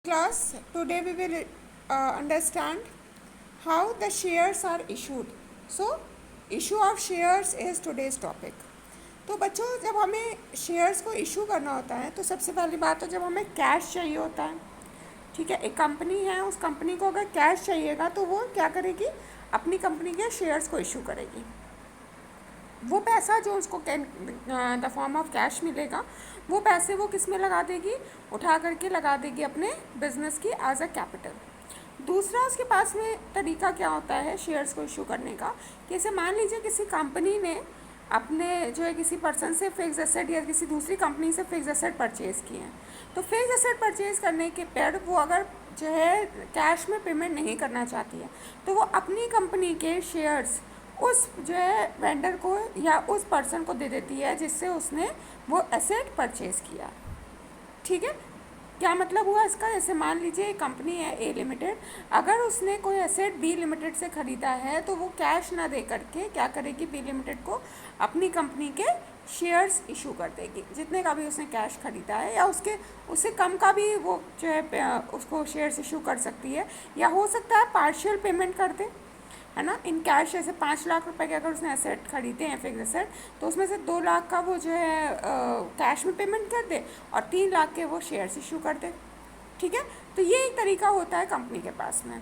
Class, today we will understand how the shares are issued. So, issue of shares is today's topic. तो बच्चों, जब हमें shares को issue करना होता है तो सबसे पहली बात तो जब हमें कैश चाहिए होता है, ठीक है, एक कंपनी है, उस कंपनी को अगर कैश चाहिएगा तो वो क्या करेगी, अपनी कंपनी के शेयर्स को इशू करेगी। वो पैसा जो उसको द फॉर्म ऑफ कैश मिलेगा, वो पैसे वो किस में लगा देगी, उठा करके लगा देगी अपने बिजनेस की एज अ कैपिटल। दूसरा उसके पास में तरीका क्या होता है शेयर्स को इशू करने का, कि जैसे मान लीजिए किसी कंपनी ने अपने जो है किसी पर्सन से फिक्स एसेट या किसी दूसरी कंपनी से फिक्स एसेट परचेज़ किए हैं, तो फिक्स एसेट परचेज़ करने के पर वो अगर जो है कैश में पेमेंट नहीं करना चाहती है तो वो अपनी कंपनी के शेयर्स उस जो है वेंडर को या उस पर्सन को दे देती है जिससे उसने वो एसेट परचेज़ किया। ठीक है, क्या मतलब हुआ इसका, जैसे मान लीजिए एक कंपनी है ए लिमिटेड, अगर उसने कोई एसेट बी लिमिटेड से ख़रीदा है तो वो कैश ना दे करके क्या करेगी, बी लिमिटेड को अपनी कंपनी के शेयर्स इशू कर देगी, जितने का भी उसने कैश ख़रीदा है, या उससे कम का भी वो जो है उसको शेयर्स इशू कर सकती है, या हो सकता है पार्शियल पेमेंट कर दे, है ना, इन कैश। जैसे 5 लाख रुपए के अगर उसने एसेट खरीदे हैं फिक्स एसेट, तो उसमें से 2 लाख का वो जो है कैश में पेमेंट कर दे और 3 लाख के वो शेयर्स इशू कर दे। ठीक है, तो ये एक तरीका होता है कंपनी के पास में।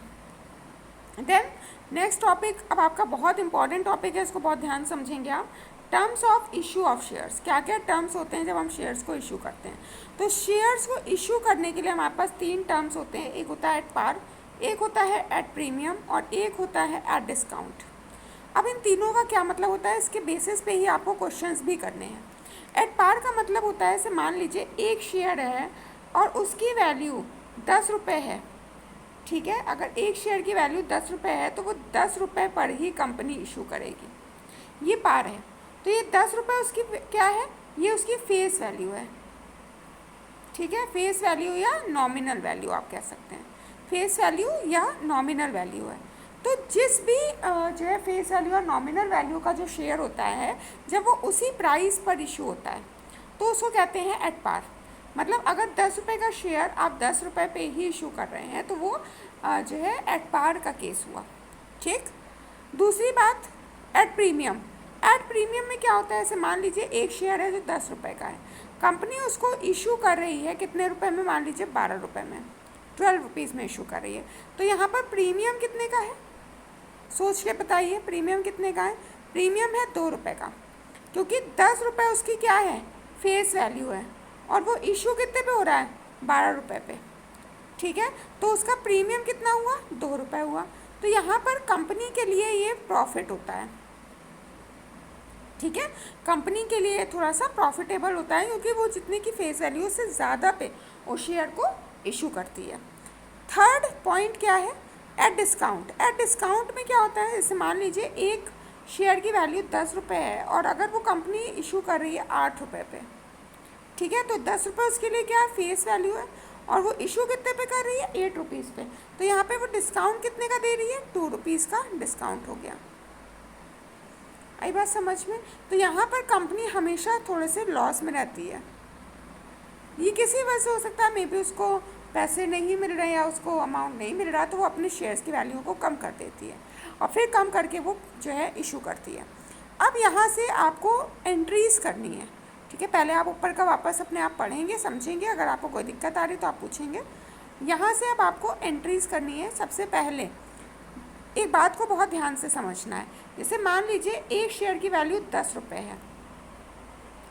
देन नेक्स्ट टॉपिक, अब आपका बहुत इंपॉर्टेंट टॉपिक है, इसको बहुत ध्यान समझेंगे आप। Terms of issue of shares, क्या क्या टर्म्स होते हैं जब हम शेयर्स को इशू करते हैं। तो शेयर्स को इशू करने के लिए हमारे पास 3 टर्म्स होते हैं, एक होता है एट पार, एक होता है एट प्रीमियम और एक होता है एट डिस्काउंट। अब इन तीनों का क्या मतलब होता है, इसके बेसिस पे ही आपको क्वेश्चंस भी करने हैं। एट पार का मतलब होता है, जैसे मान लीजिए एक शेयर है और उसकी वैल्यू 10 रुपये है, ठीक है, अगर एक शेयर की वैल्यू 10 रुपये है तो वो 10 रुपये पर ही कंपनी इशू करेगी, ये पार है। तो ये 10 रुपये उसकी क्या है, ये उसकी फेस वैल्यू है, ठीक है, फेस वैल्यू या नॉमिनल वैल्यू आप कह सकते हैं, फेस वैल्यू या नॉमिनल वैल्यू है। तो जिस भी जो है फेस वैल्यू और नॉमिनल वैल्यू का जो शेयर होता है, जब वो उसी प्राइस पर इशू होता है तो उसको कहते हैं एट पार। मतलब अगर 10 रुपये का शेयर आप 10 रुपये पे ही इशू कर रहे हैं तो वो जो है एट पार का केस हुआ। ठीक, दूसरी बात एट प्रीमियम। एट प्रीमियम में क्या होता है, जैसे मान लीजिए एक शेयर है जो 10 रुपये का है, कंपनी उसको इशू कर रही है कितने रुपए में, मान लीजिए 12 रुपये में, 12 रुपीज़ में इशू कर रही है, तो यहाँ पर प्रीमियम कितने का है, सोच के बताइए, प्रीमियम कितने का है। प्रीमियम है 2 रुपये का, क्योंकि 10 रुपये उसकी क्या है, फेस वैल्यू है, और वो इशू कितने पे हो रहा है, 12 रुपये पे। ठीक है, तो उसका प्रीमियम कितना हुआ, 2 रुपये हुआ। तो यहाँ पर कंपनी के लिए ये प्रॉफिट होता है, ठीक है, कंपनी के लिए थोड़ा सा प्रॉफिटेबल होता है, क्योंकि वो जितने की फेस वैल्यू उससे ज़्यादा पे उस शेयर को इशू करती है। थर्ड पॉइंट क्या है, एट डिस्काउंट। एट डिस्काउंट में क्या होता है, जैसे मान लीजिए एक शेयर की वैल्यू 10 रुपये है और अगर वो कंपनी इशू कर रही है 8 रुपये पे, ठीक है, तो 10 रुपये उसके लिए क्या है, फेस वैल्यू है, और वो इशू कितने पे कर रही है, 8 रुपीज़ पे, तो यहाँ पे वो डिस्काउंट कितने का दे रही है, 2 रुपीज़ का डिस्काउंट हो गया। आई बात समझ में। तो यहाँ पर कंपनी हमेशा थोड़े से लॉस में रहती है, ये किसी वजह से हो सकता है, मे बी उसको पैसे नहीं मिल रहे या उसको अमाउंट नहीं मिल रहा, तो वो अपने शेयर्स की वैल्यू को कम कर देती है और फिर कम करके वो जो है इशू करती है। अब यहाँ से आपको एंट्रीज़ करनी है, ठीक है, पहले आप ऊपर का वापस अपने आप पढ़ेंगे, समझेंगे, अगर आपको कोई दिक्कत आ रही तो आप पूछेंगे। यहाँ से अब आपको एंट्रीज़ करनी है। सबसे पहले एक बात को बहुत ध्यान से समझना है, जैसे मान लीजिए एक शेयर की वैल्यू 10 रुपये है,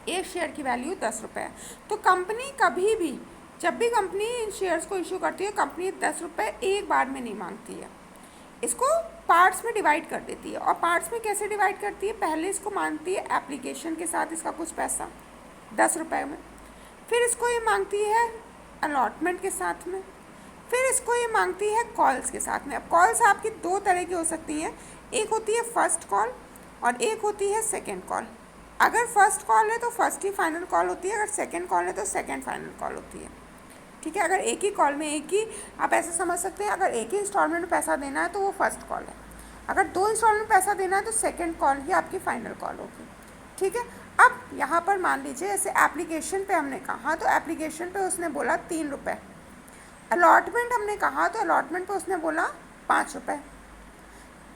एक शेयर की वैल्यू 10 रुपये है, तो कंपनी कभी भी, जब भी कंपनी इन शेयर्स को इशू करती है, कंपनी 10 रुपये एक बार में नहीं मांगती है, इसको पार्ट्स में डिवाइड कर देती है। और पार्ट्स में कैसे डिवाइड करती है, पहले इसको मांगती है एप्लीकेशन के साथ इसका कुछ पैसा 10 रुपये में, फिर इसको ये मांगती है अलॉटमेंट के साथ में, फिर इसको ये मांगती है कॉल्स के साथ में। अब कॉल्स आपकी 2 तरह की हो सकती हैं, एक होती है फर्स्ट कॉल और एक होती है सेकेंड कॉल। अगर फर्स्ट कॉल है तो फर्स्ट ही फाइनल कॉल होती है, अगर सेकेंड कॉल है तो सेकेंड फाइनल कॉल होती है। ठीक है, अगर एक ही कॉल में एक ही, आप ऐसे समझ सकते हैं, अगर एक ही इंस्टॉलमेंट में पैसा देना है तो वो फर्स्ट कॉल है, अगर 2 इंस्टॉलमेंट में पैसा देना है तो सेकेंड कॉल ही आपकी फाइनल कॉल होगी। ठीक है, अब यहाँ पर मान लीजिए जैसे एप्लीकेशन पे हमने कहा, तो एप्लीकेशन पे उसने बोला 3 रुपये, अलॉटमेंट हमने कहा तो अलॉटमेंट पे उसने बोला 5 रुपये।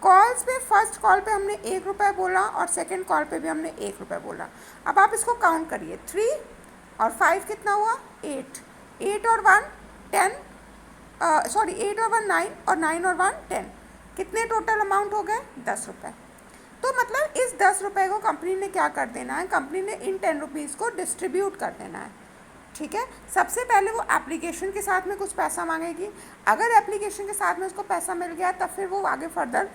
कॉल्स पे फर्स्ट कॉल पे हमने 1 रुपये बोला और सेकंड कॉल पे भी हमने 1 रुपये बोला। अब आप इसको काउंट करिए, 3 और 5 कितना हुआ, 8, 8 और 1 10, सॉरी 8 और 1 9 और 9 और 1 10, कितने टोटल अमाउंट हो गए, 10 रुपये। तो मतलब इस 10 रुपये को कंपनी ने क्या कर देना है, कंपनी ने इन 10 रुपीज़ को डिस्ट्रीब्यूट कर देना है। ठीक है, सबसे पहले वो एप्लीकेशन के साथ में कुछ पैसा मांगेगी। अगर एप्लीकेशन के साथ में उसको पैसा मिल गया तब फिर वो आगे फर्दर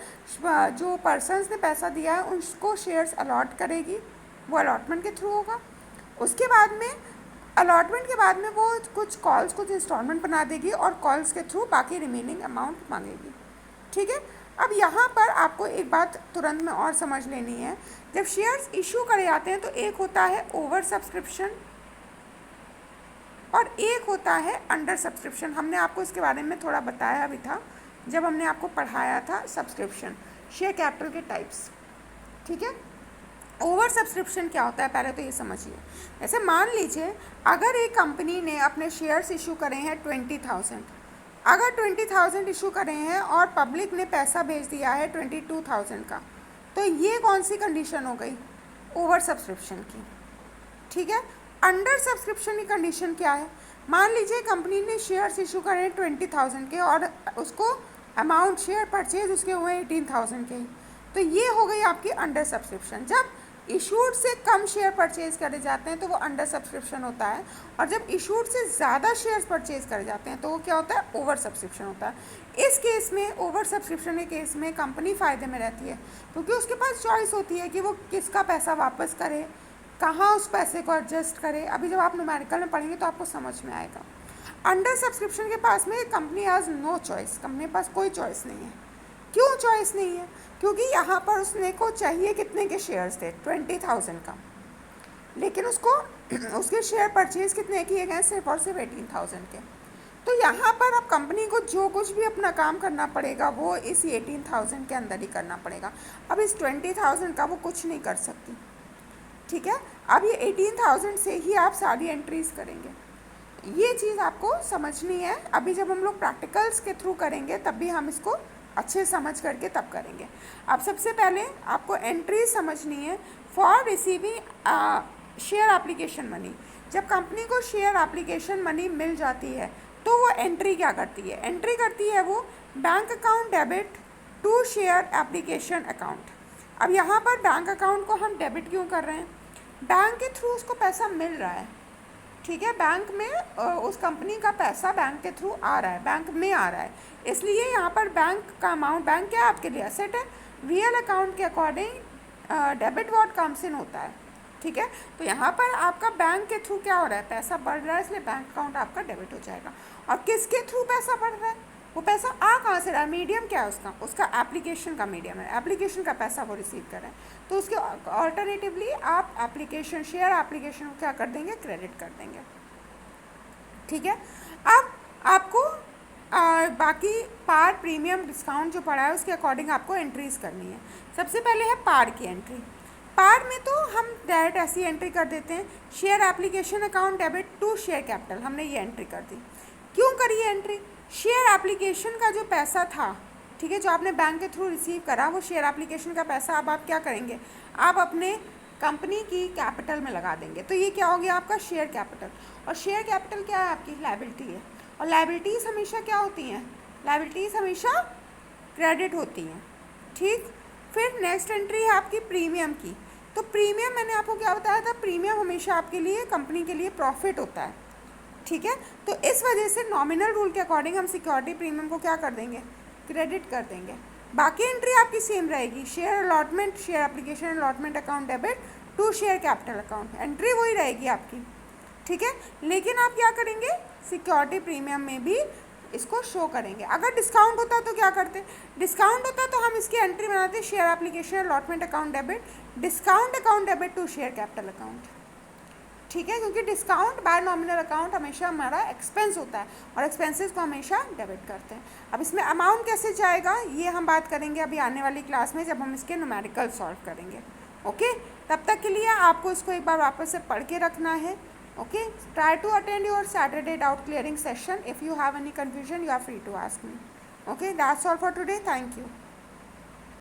जो पर्सन्स ने पैसा दिया है उसको शेयर्स अलॉट करेगी, वो अलॉटमेंट के थ्रू होगा। उसके बाद में अलॉटमेंट के बाद में वो कुछ कॉल्स, कुछ इंस्टॉलमेंट बना देगी और कॉल्स के थ्रू बाकी रिमेनिंग अमाउंट मांगेगी। ठीक है, अब यहाँ पर आपको एक बात तुरंत में और समझ लेनी है, जब शेयर्स इशू करे जाते हैं तो एक होता है ओवर सब्सक्रिप्शन और एक होता है अंडर सब्सक्रिप्शन। हमने आपको इसके बारे में थोड़ा बताया भी था जब हमने आपको पढ़ाया था सब्सक्रिप्शन, शेयर कैपिटल के टाइप्स। ठीक है, ओवर सब्सक्रिप्शन क्या होता है पहले तो ये समझिए। जैसे मान लीजिए अगर एक कंपनी ने अपने शेयर्स इशू करे हैं 20,000, अगर 20,000 इशू करे हैं और पब्लिक ने पैसा भेज दिया है 22,000 का, तो ये कौन सी कंडीशन हो गई, ओवर सब्सक्रिप्शन की। ठीक है, अंडर सब्सक्रिप्शन की कंडीशन क्या है, मान लीजिए कंपनी ने शेयर्स इशू करे 20,000 के और उसको अमाउंट शेयर परचेज उसके हुए 18,000 के, तो ये हो गई आपकी अंडर सब्सक्रिप्शन। जब इशूड से कम शेयर परचेज करे जाते हैं तो वो अंडर सब्सक्रिप्शन होता है, और जब इशूड से ज़्यादा शेयर्स परचेज करे जाते हैं तो वो क्या होता है, ओवर सब्सक्रिप्शन होता है। इस केस में, ओवर सब्सक्रिप्शन के केस में कंपनी फ़ायदे में रहती है क्योंकि उसके पास चॉइस होती है कि वो किसका पैसा वापस करे, कहाँ उस पैसे को एडजस्ट करे। अभी जब आप न्यूमेरिकल में पढ़ेंगे तो आपको समझ में आएगा। अंडर सब्सक्रिप्शन के पास में company has no choice, company के पास कोई चॉइस नहीं है। क्यों चॉइस नहीं है, क्योंकि यहाँ पर उसने को चाहिए कितने के शेयर्स थे, 20,000 का, लेकिन उसको उसके शेयर परचेज कितने किए गए, सिर्फ और सिर्फ 18,000 के। तो यहाँ पर अब कंपनी को जो कुछ भी अपना काम करना पड़ेगा वो इस 18,000 के अंदर ही करना पड़ेगा। अब इस 20,000 का वो कुछ नहीं कर सकती। ठीक है, अब ये 18,000 से ही आप सारी एंट्रीज करेंगे, ये चीज़ आपको समझनी है। अभी जब हम लोग प्रैक्टिकल्स के थ्रू करेंगे तब भी हम इसको अच्छे समझ करके तब करेंगे। अब सबसे पहले आपको एंट्री समझनी है for receiving share application money. जब कंपनी को शेयर एप्लीकेशन मनी मिल जाती है तो वो एंट्री क्या करती है, एंट्री करती है वो bank account debit to share application account. अब यहाँ पर बैंक अकाउंट को हम डेबिट क्यों कर रहे हैं, बैंक के थ्रू उसको पैसा मिल रहा है। ठीक है, बैंक में उस कंपनी का पैसा बैंक के थ्रू आ रहा है, बैंक में आ रहा है, इसलिए यहाँ पर बैंक का अमाउंट, बैंक क्या आपके लिए एसेट है, रियल अकाउंट के according debit what comes in होता है। ठीक है, तो यहाँ पर आपका बैंक के थ्रू क्या हो रहा है, पैसा बढ़ रहा है, इसलिए बैंक अकाउंट आपका डेबिट हो जाएगा। और किसके थ्रू पैसा बढ़ रहा है, वो पैसा आ कहाँ से रहा है, मीडियम क्या है उसका, उसका एप्लीकेशन का मीडियम है, एप्लीकेशन का पैसा वो रिसीव कर रहा है। तो उसके ऑल्टरनेटिवली आप एप्लीकेशन, शेयर एप्लीकेशन को क्या कर देंगे, क्रेडिट कर देंगे। ठीक है, अब आपको बाकी पार, प्रीमियम, डिस्काउंट जो पड़ा है उसके अकॉर्डिंग आपको एंट्रीज करनी है। सबसे पहले है पार की एंट्री। पार में तो हम डायरेक्ट ऐसी एंट्री कर देते हैं, share application account debit to share capital, हमने ये एंट्री कर दी। क्यों करी है एंट्री, शेयर एप्लीकेशन का जो पैसा था, ठीक है, जो आपने बैंक के थ्रू रिसीव करा, वो शेयर एप्लीकेशन का पैसा अब आप क्या करेंगे, आप अपने कंपनी की कैपिटल में लगा देंगे। तो ये क्या हो गया आपका शेयर कैपिटल, और शेयर कैपिटल क्या है आपकी, लायबिलिटी है, और लायबिलिटीज़ हमेशा क्या होती हैं, लायबिलिटीज़ हमेशा क्रेडिट होती हैं। ठीक, फिर नेक्स्ट एंट्री है आपकी प्रीमियम की। तो प्रीमियम मैंने आपको क्या बताया था, प्रीमियम हमेशा आपके लिए, कंपनी के लिए प्रॉफिट होता है। ठीक है, तो इस वजह से नॉमिनल रूल के अकॉर्डिंग हम सिक्योरिटी प्रीमियम को क्या कर देंगे, क्रेडिट कर देंगे। बाकी एंट्री आपकी सेम रहेगी, share allotment, share application allotment account debit to share capital account, entry वही रहेगी आपकी। ठीक है, लेकिन आप क्या करेंगे, सिक्योरिटी प्रीमियम में भी इसको शो करेंगे। अगर डिस्काउंट होता तो क्या करते, डिस्काउंट होता तो हम इसकी एंट्री बनाते share application allotment account debit discount account debit to share capital account. ठीक है, क्योंकि डिस्काउंट बाय नॉमिनल अकाउंट हमेशा हमारा एक्सपेंस होता है और एक्सपेंसेस को हमेशा डेबिट करते हैं। अब इसमें अमाउंट कैसे जाएगा ये हम बात करेंगे अभी आने वाली क्लास में, जब हम इसके न्यूमेरिकल सॉल्व करेंगे। ओके, तब तक के लिए आपको इसको एक बार वापस से पढ़ के रखना है, Okay, try to attend your Saturday doubt clearing session. If you have any confusion, you are free to ask me. Okay, that's all for today. Thank you.